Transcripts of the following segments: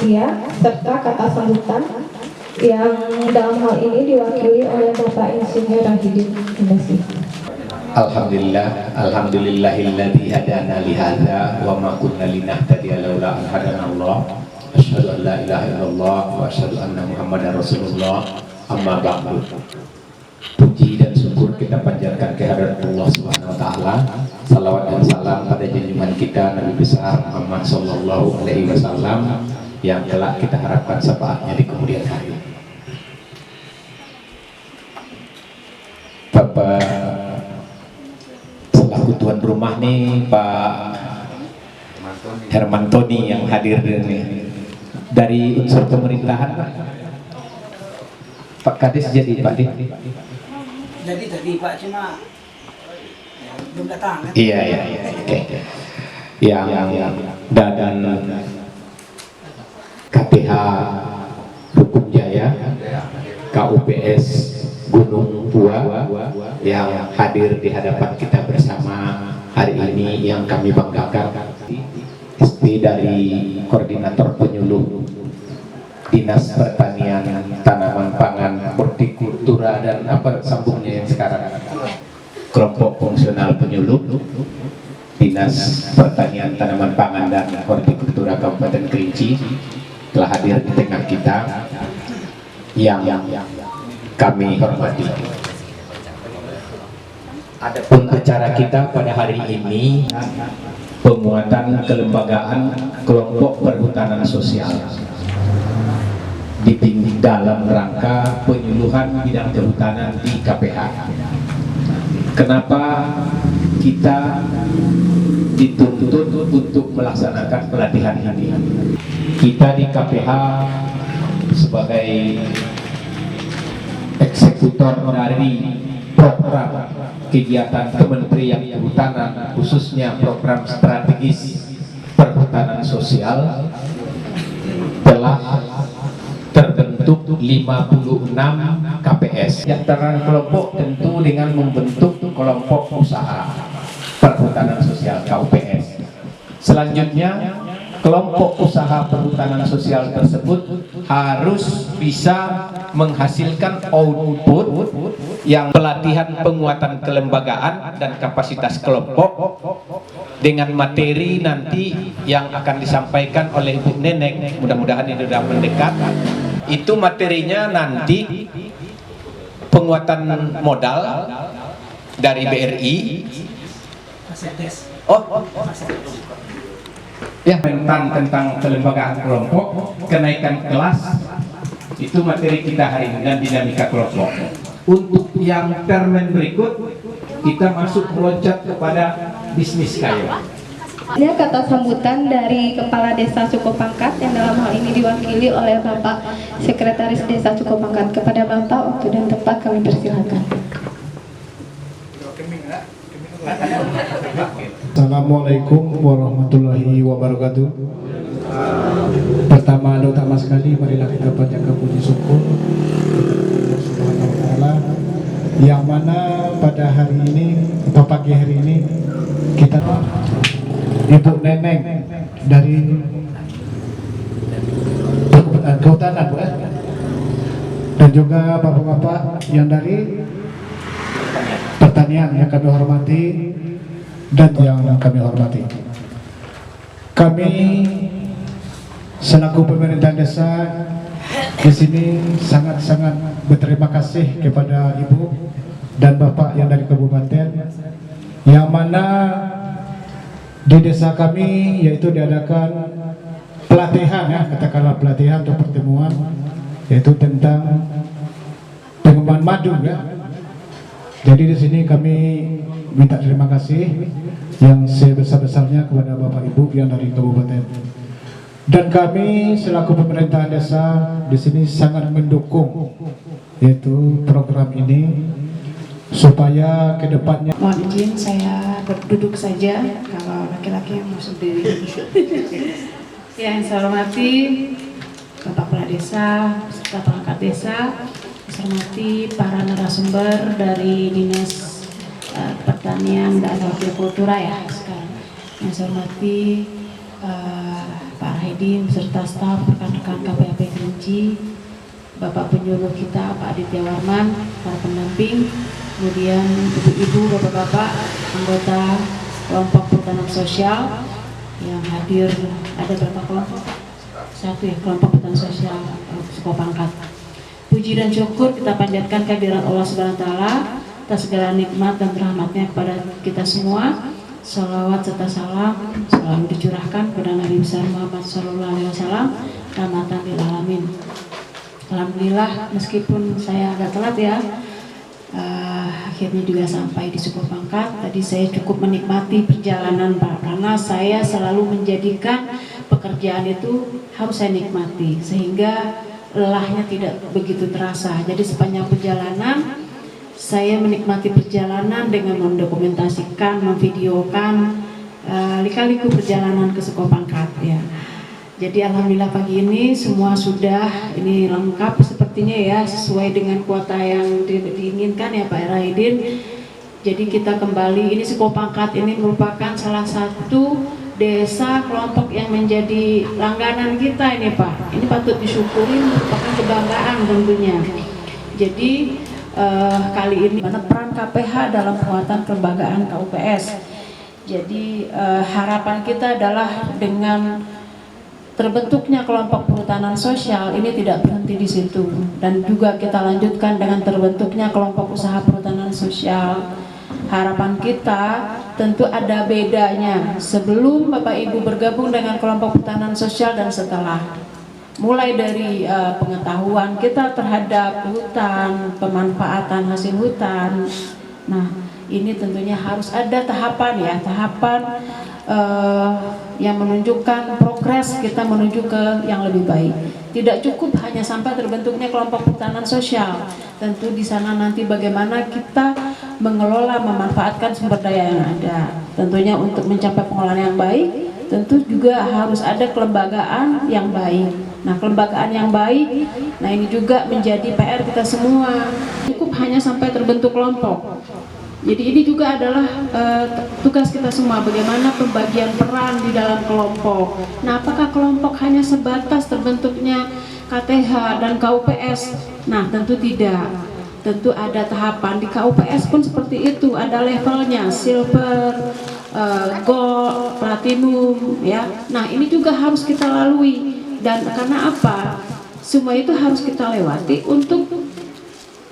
mulia serta kata sambutan yang dalam hal ini diwakili oleh Bapak Insinyur Rahidin. Terima kasih. Alhamdulillahilladzi hadana li hadza wa ma kunna linahtadiya laula an hadana Allah. Asyhadu an la ilaha illallah wa asyhadu anna Muhammadar Rasulullah. Amma ba'du. Puji dan syukur kita panjatkan kehadirat Allah Subhanahu wa taala. Salawat dan salam pada junjungan kita Nabi besar Muhammad sallallahu alaihi wasallam yang telah kita harapkan syafaatnya di kemudian hari. Bapak selaku tuan rumah nih Pak Hermantoni yang hadir nih dari unsur pemerintahan. Pak Kades jadi Pak Di? Jadi tadi Pak cuma belum datang kan? Iya. Oke. Yang dan KPH Hukum Jaya, KUPS Gunung Pua yang hadir di hadapan kita bersama hari ini, yang kami banggakan. SP dari Koordinator Penyuluh Dinas Pertanian, Tanaman Pangan, Hortikultura dan apa sambungnya yang sekarang, kelompok fungsional penyuluh Dinas Pertanian, Tanaman Pangan dan Hortikultura Kabupaten Kerinci telah hadir di tengah kita yang kami hormati. Adapun acara kita pada hari ini penguatan kelembagaan kelompok perhutanan sosial di dalam rangka penyuluhan bidang kehutanan di KPH. Kenapa kita dituntut untuk melaksanakan pelatihan ini? Kita di KPH sebagai eksekutor dari program kegiatan Kementerian Kehutanan, khususnya program strategis perhutanan sosial, telah terbentuk 56 KPS. Yang terang kelompok tentu dengan membentuk kelompok usaha perhutanan sosial KUPS. Selanjutnya, kelompok usaha perhutanan sosial tersebut harus bisa menghasilkan output yang pelatihan penguatan kelembagaan dan kapasitas kelompok dengan materi nanti yang akan disampaikan oleh Ibu Neneng, mudah-mudahan ini sudah mendekat. Itu materinya nanti penguatan modal dari BRI. Ya, tentang kelembagaan kelompok, kenaikan kelas, itu materi kita hari ini, dan dinamika kelompok. Untuk yang termen berikut, kita masuk meloncat kepada bisnis kaya. Ini kata sambutan dari Kepala Desa Sukopangkat yang dalam hal ini diwakili oleh Bapak Sekretaris Desa Sukopangkat. Kepada Bapak, waktu dan tempat kami persilakan. Assalamualaikum warahmatullahi wabarakatuh. Pertama dan utama sekali, marilah kita panjatkan puji syukur Allah Subhanahu wa taala, yang mana pada hari ini atau pagi hari ini kita Ibu Neneng dari kehutanan, Bu, dan juga bapak-bapak yang dari pertanian yang kami hormati dan yang kami hormati. Kami selaku pemerintah desa di sini sangat-sangat berterima kasih kepada Ibu dan Bapak yang dari kabupaten, yang mana di desa kami yaitu diadakan pelatihan, ya katakanlah pelatihan atau pertemuan, yaitu tentang pengembangan madu, ya. Jadi di sini kami minta terima kasih yang sebesar-besarnya kepada Bapak Ibu yang dari kabupaten. Dan kami selaku pemerintah desa di sini sangat mendukung yaitu program ini supaya kedepannya. Mohon izin saya berduduk saja kalau laki-laki yang masuk diri. Yang saya hormati Bapak Kepala Desa, beserta perangkat desa, saya hormati para narasumber dari Dinas Pertanian dan Hortikultura, ya sekarang. Yang saya hormati Pak Rahidin beserta staf rekan-rekan KPAP Kerinci, Bapak penyuluh kita Pak Aditya Warman, para pendamping, kemudian ibu-ibu, bapak-bapak, anggota kelompok perhutanan sosial yang hadir. Ada berapa kelompok? Satu ya, kelompok perhutanan sosial Suku Pangkat. Puji dan syukur kita panjatkan kehadiran Allah Subhanahu wa taala atas segala nikmat dan rahmatnya kepada kita semua. Salawat serta salam selalu dicurahkan kepada Nabi besar Muhammad SAW, rahmatan lil alamin. Alhamdulillah, meskipun saya agak telat ya, akhirnya juga sampai di Suku Pangkat. Tadi saya cukup menikmati perjalanan Pak, karena saya selalu menjadikan pekerjaan itu harus saya nikmati, sehingga lelahnya tidak begitu terasa. Jadi sepanjang perjalanan saya menikmati perjalanan dengan mendokumentasikan, memvideokan lika-liku perjalanan ke Suku Pangkat ya. Jadi alhamdulillah pagi ini semua sudah ini lengkap sepertinya ya, sesuai dengan kuota yang diinginkan ya Pak Rahidin. Jadi kita kembali, ini Suku Pangkat ini merupakan salah satu desa kelompok yang menjadi langganan kita ini Pak. Ini patut disyukuri, merupakan kebanggaan tentunya. Jadi kali ini mana peran KPH dalam penguatan kelembagaan KUPS. Jadi harapan kita adalah dengan terbentuknya kelompok perhutanan sosial ini tidak berhenti di situ, dan juga kita lanjutkan dengan terbentuknya kelompok usaha perhutanan sosial. Harapan kita tentu ada bedanya sebelum Bapak Ibu bergabung dengan kelompok perhutanan sosial dan setelah. Mulai dari pengetahuan kita terhadap hutan, pemanfaatan hasil hutan. Nah, ini tentunya harus ada tahapan ya, tahapan yang menunjukkan progres kita menuju ke yang lebih baik. Tidak cukup hanya sampai terbentuknya kelompok perhutanan sosial. Tentu di sana nanti bagaimana kita mengelola, memanfaatkan sumber daya yang ada. Tentunya untuk mencapai pengelolaan yang baik, tentu juga harus ada kelembagaan yang baik. Nah, kelembagaan yang baik, nah ini juga menjadi PR kita semua. Cukup hanya sampai terbentuk kelompok. Jadi ini juga adalah tugas kita semua, bagaimana pembagian peran di dalam kelompok. Nah, apakah kelompok hanya sebatas terbentuknya KTH dan KUPS? Nah, tentu tidak. Tentu ada tahapan. Di KUPS pun seperti itu, ada levelnya, silver, gold, platinum, ya. Nah, ini juga harus kita lalui. Dan karena apa? Semua itu harus kita lewati untuk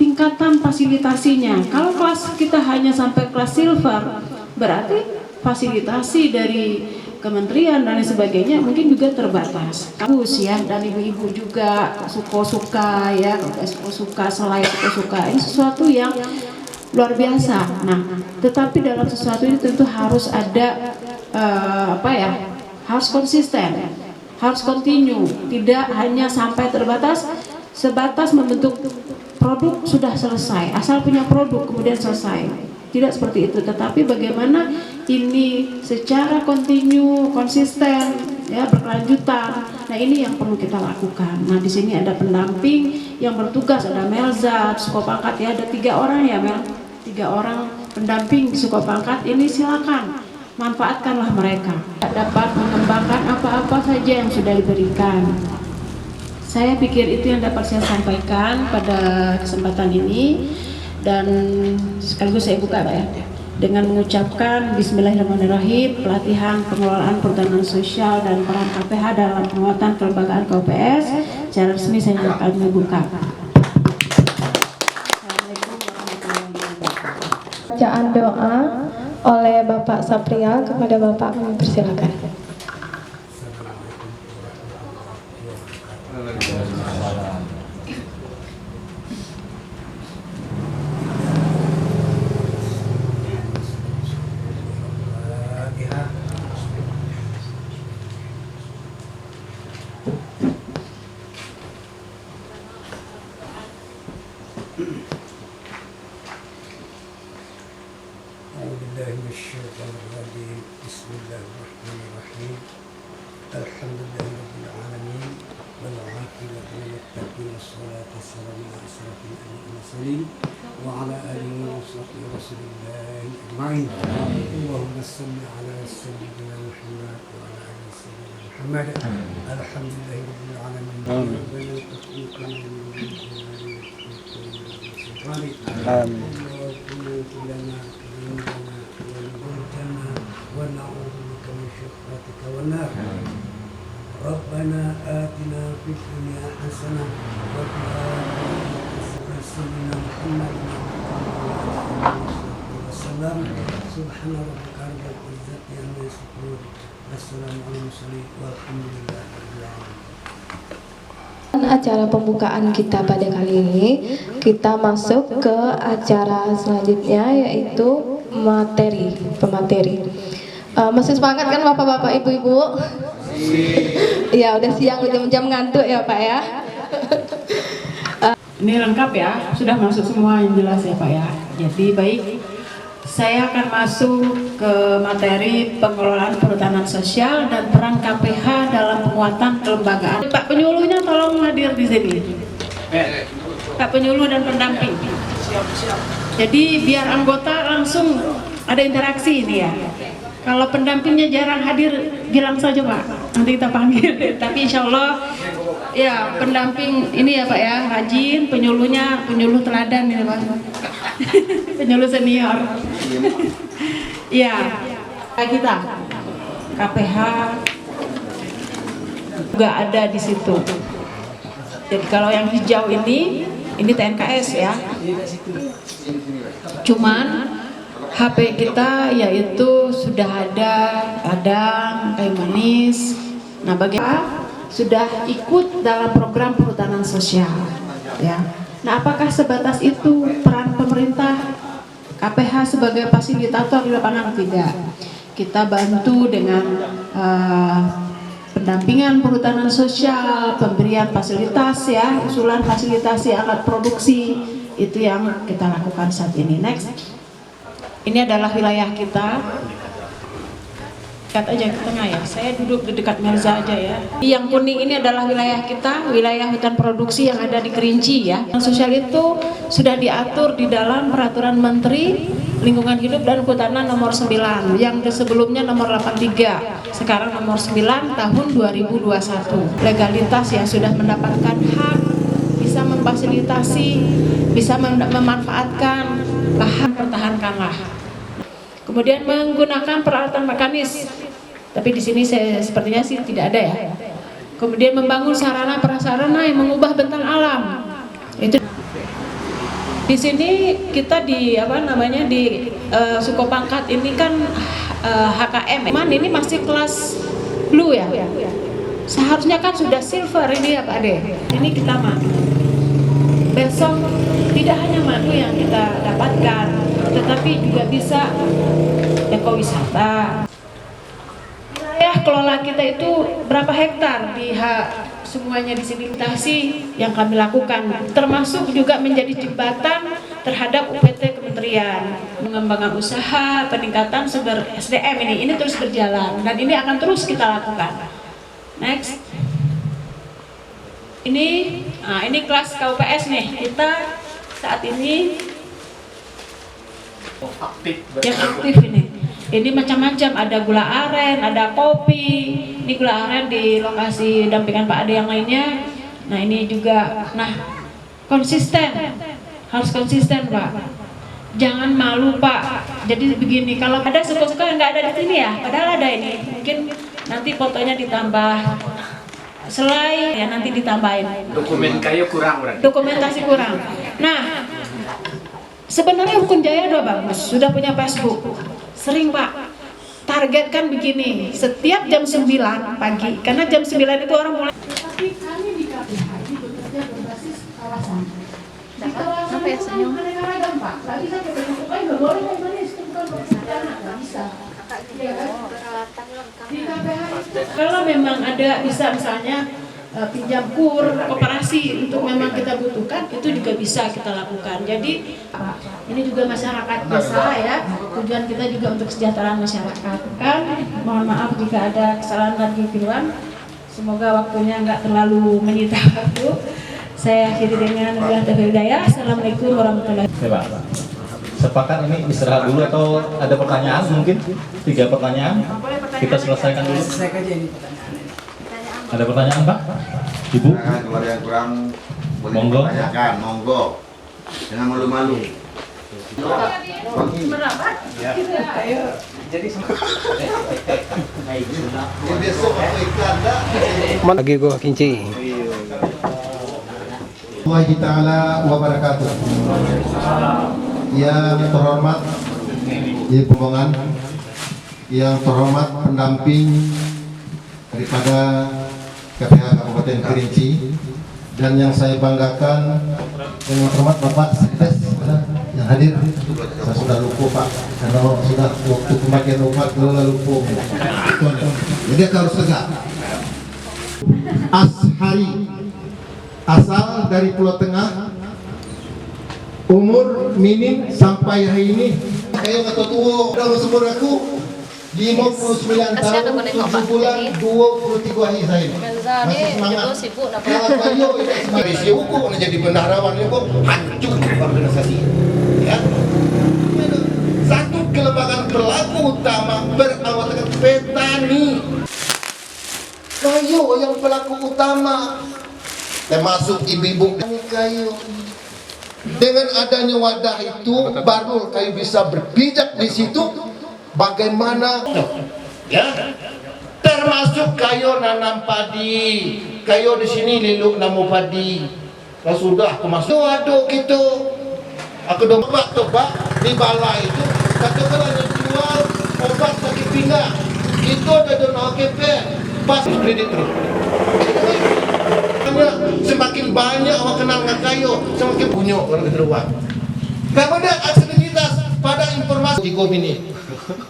tingkatan fasilitasinya. Kalau kelas kita hanya sampai kelas silver, berarti fasilitasi dari kementerian dan sebagainya mungkin juga terbatas. Kampus ya, dan ibu-ibu juga suka ya, suka selain suka ini sesuatu yang luar biasa. Nah, tetapi dalam sesuatu ini tentu harus ada harus konsisten, harus continue, tidak hanya sampai sebatas membentuk produk sudah selesai, asal punya produk kemudian selesai. Tidak seperti itu, tetapi bagaimana ini secara kontinu, konsisten, ya, berkelanjutan. Nah, ini yang perlu kita lakukan. Nah, di sini ada pendamping yang bertugas, ada Melza, Suku Pangkat ya, ada 3 orang ya Mel, 3 orang pendamping di Suku Pangkat ini, silakan manfaatkanlah mereka. Dapat mengembangkan apa-apa saja yang sudah diberikan. Saya pikir itu yang dapat saya sampaikan pada kesempatan ini. Dan sekaligus saya buka Pak ya, dengan mengucapkan Bismillahirrahmanirrahim, pelatihan pengelolaan perhutanan sosial dan peran KPH dalam penguatan kelembagaan KUPS secara resmi saya akan membuka. Assalamualaikum warahmatullahi wabarakatuh. Bacaan doa oleh Bapak Sapria kepada Bapak, kami persilakan. Bismillahirrahmanirrahim. Alhamdulillahirabbil alamin wal 'aqibatu lil muttaqin wassalatu wassalamu ala asyrafil mursalin wa ala alihi wa sahbihi rasulillah. أجمعين. اللهم صل على سيدنا محمد وعلى آل سيدنا محمد. الحمد لله رب العالمين. ربنا تقبل آمين. لنا ونجوتنا ونعوذ بك من شقوتك والنار. ربنا آتنا في الدنيا حسنة وفي الآخرة حسنة سيدنا محمد وسلم. سبحان ربك رب العزة عما يصفون والسلام على المرسلين والحمد لله رب العالمين. Acara pembukaan kita pada kali ini, kita masuk ke acara selanjutnya, yaitu pemateri. Masih semangat kan bapak-bapak, ibu-ibu? Ya udah siang, jam-jam ngantuk ya Pak ya. Ini lengkap ya, sudah masuk semua yang jelas ya Pak ya. Jadi baik, saya akan masuk ke materi pengelolaan perhutanan sosial dan peran KPH dalam penguatan kelembagaan. Pak penyuluhnya tolong hadir di sini. Pak penyuluh dan pendamping. Jadi biar anggota langsung ada interaksi ini ya. Kalau pendampingnya jarang hadir, bilang saja Pak, nanti kita panggil. Tapi insya Allah ya pendamping ini ya Pak ya, rajin, penyuluh teladan ini Pak. Penyuluh senior. Ya, kita KPH juga ada di situ. Jadi kalau yang hijau ini TNKS ya. Cuman HP kita yaitu sudah ada ladang, kayu manis. Nah, bagaimana sudah ikut dalam program perhutanan sosial ya. Nah, apakah sebatas itu peran pemerintah KPH sebagai fasilitator di lapangan? Tidak. Kita bantu dengan pendampingan perhutanan sosial, pemberian fasilitas ya, usulan fasilitasi alat produksi, itu yang kita lakukan saat ini. Next. Ini adalah wilayah kita. Dekat aja ke tengah ya. Saya duduk di dekat Mirza aja ya. Yang kuning ini adalah wilayah kita, wilayah hutan produksi yang ada di Kerinci ya. Yang sosial itu sudah diatur di dalam Peraturan Menteri Lingkungan Hidup dan Kehutanan nomor 9, yang sebelumnya nomor 83, sekarang nomor 9 tahun 2021. Legalitas ya, sudah mendapatkan hak, bisa memfasilitasi, bisa memanfaatkan lahan, pertahankanlah. Kemudian menggunakan peralatan mekanis, tapi di sini sepertinya sih tidak ada ya. Kemudian membangun sarana prasarana yang mengubah bentang alam. Itu di sini kita di Suko Pangkat ini kan HKM. Ini masih kelas blue ya. Seharusnya kan sudah silver ini ya Pak Ade. Ini kita madu. Besok tidak hanya madu yang kita dapatkan, tetapi juga bisa ekowisata. Wilayah kelola kita itu berapa hektar semuanya di sini yang kami lakukan, termasuk juga menjadi jembatan terhadap UPT kementerian, pengembangan usaha, peningkatan sumber SDM ini terus berjalan dan ini akan terus kita lakukan. Next. Ini kelas KUPS nih, kita saat ini yang aktif ini macam-macam, ada gula aren, ada kopi. Ini gula aren di lokasi dampingan Pak Ade yang lainnya. Nah ini juga, konsisten, harus konsisten Pak. Jangan malu Pak. Jadi begini, kalau ada suka-suka nggak ada di sini ya, padahal ada ini. Mungkin nanti fotonya ditambah. Selai ya nanti ditambahin. Dokumentasi kurang. Nah, sebenarnya Hukum Jaya udah bagus, sudah punya Facebook. Sering Pak, targetkan begini, setiap jam 9 pagi, karena jam 9 itu orang mulai. Tapi kami di KPH ini bekerja berbasis kawasan. Di kawasan itu ragam Pak, nggak bisa kita bentuk nggak boleh manis, itu bukan berencana, nggak bisa. Kalau memang ada bisa misalnya pinjam kur, koperasi untuk memang kita butuhkan, itu juga bisa kita lakukan. Jadi ini juga masyarakat desa ya, tujuan kita juga untuk kesejahteraan masyarakat. Mohon maaf jika ada kesalahan dan kekeliruan. Semoga waktunya nggak terlalu menyita waktu. Saya akhiri dengan Assalamualaikum warahmatullahi wabarakatuh. sepakat ini istirahat dulu atau ada pertanyaan mungkin? 3 pertanyaan kita selesaikan dulu. Selesai aja ini pertanyaan ini. Ada pertanyaan Pak? Ibu? Nah, kalau yang kurang boleh Monggo. ditanyakan, monggo. Jangan malu-malu. Lagi gua kinci. Wassalamualaikum ta'ala wabarakatuh. Yang terhormat Ibu Pembongan, yang terhormat pendamping daripada KPH Kabupaten Kerinci, dan yang saya banggakan yang terhormat Bapak Sekdes yang hadir. Saya sudah lupa Pak, kalau sudah waktu pemakaian obat kalau lupa. Jadi harus tegak. Ashari, asal dari Pulau Tengah, umur minim sampai hari ini kayak kata tua dalam umur aku 59 tahun 7 bulan 23 hari saya masih semangat. Kalau kayu itu sebagai siuku jadi bendaharawan itu hancur organisasi ya. Satu kelembagaan pelaku utama berawal petani, kayu yang pelaku utama termasuk ibu-ibu kayu. Dengan adanya wadah itu baru kayu bisa berpijak di situ. Bagaimana ya? Termasuk kayu nanam padi, kayu di sini liluk namu padi. Kalau sudah aku masuk waduk gitu, aku domba di balai itu katakanlah jual obat sakit pinggang itu ada dona OKP pas kredit terus. Semakin banyak orang kenal dengan kayu, semakin punya orang keteruan. Kemudian aksesibilitas pada informasi di ini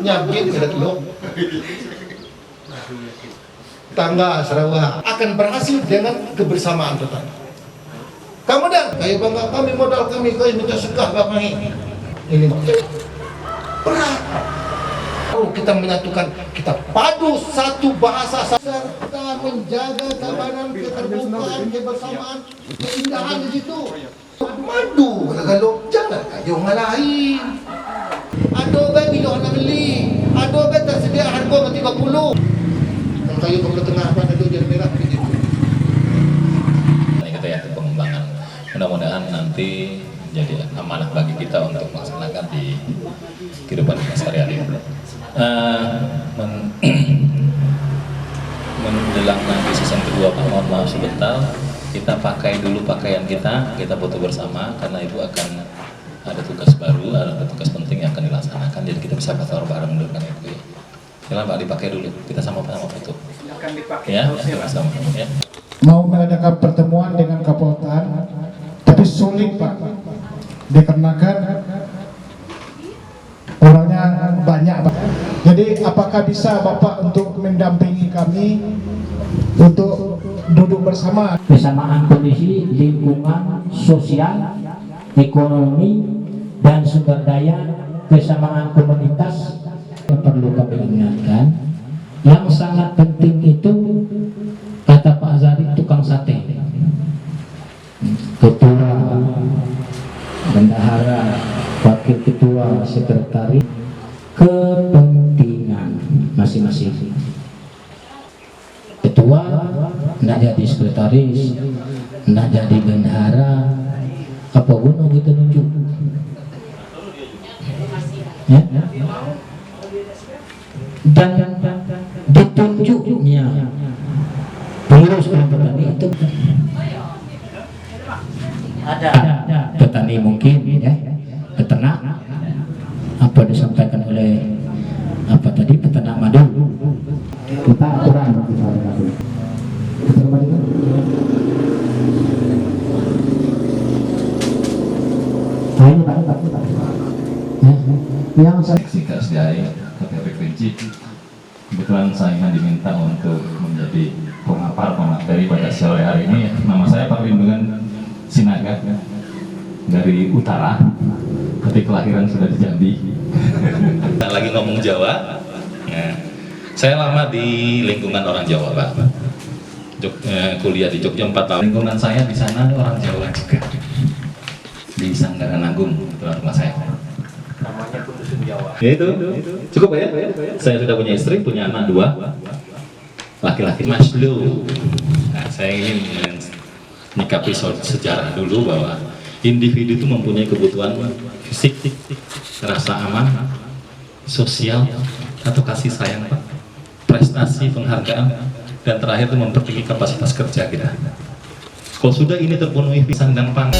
nyabit ke dulu. Tangga Sarawak akan berhasil dengan kebersamaan total. Kemudian kayu bangga kami, modal kami, kayu minta segah kami. Ini berat. Kita menyatukan, kita padu satu bahasa serta menjaga keamanan, keterbukaan, kebersamaan, keindahan di situ. Madu kalau jangan kayu lain. Ada baik bila nak beli, ada baik tersedia harga 30. Kalau kayu ke tengah apa ada jadi merah begitu. Ini kita ya pengembangan. Mudah-mudahan nanti jadi amanah bagi kita untuk melaksanakan di kehidupan sehari-hari. Menjelang nanti season kedua Pak, mohon maaf sebentar, kita pakai dulu pakaian kita foto bersama karena ibu akan ada tugas baru, ada tugas penting yang akan dilaksanakan, jadi kita bisa foto bareng dulu kan ibu ya. Silakan Pak dipakai dulu, kita sama-sama foto. Silakan dipakai. Ya, sama-sama ya. Mau mengadakan pertemuan dengan Kapoltan, tapi sulit Pak, dikarenakan orangnya banyak Pak. Jadi apakah bisa Bapak untuk mendampingi kami untuk duduk bersama? Kesamaan kondisi lingkungan sosial, ekonomi, dan sumber daya, kesamaan komunitas yang perlu kami ingatkan. Yang sangat penting itu kata Pak Zari, tukang sate, ketua, bendahara, wakil ketua, sekretaris, kepentingan masing-masing. Ketua nak jadi sekretaris, nak jadi bendahara, apa gunung kita nunjuk ya? Dan ditunjuknya pengurus kelompok tani itu ada petani mungkin ya, peternak, apa disampaikan oleh apa tadi, peternak madu. Kita aturan kita kembalikan. Nah ini Pak. Ya, yang saya dari KPP Kerinci, kebetulan saya diminta untuk menjadi pemateri pada sore hari ini. Nama saya Perlindungan Sinaga dari utara, tapi kelahiran sudah di Jambi. Lagi ngomong Jawa. Nah, saya lama di lingkungan orang Jawa Pak. Kuliah di Jogja 4 tahun. Lingkungan saya di sana orang Jawa juga. Di Sanggaran Agung, itu rumah saya. rumahnya pun dusun Jawa. Ya itu cukup ya. Saya sudah punya istri, punya anak 2 laki-laki. Maslow. Nah, saya ingin menyikapi sejarah dulu bahwa individu itu mempunyai kebutuhan fisik, rasa aman, sosial, atau kasih sayang, Pak, prestasi, penghargaan, dan terakhir itu mempertinggi kapasitas kerja kita. Kalau sudah ini terpenuhi, pisang dan pang.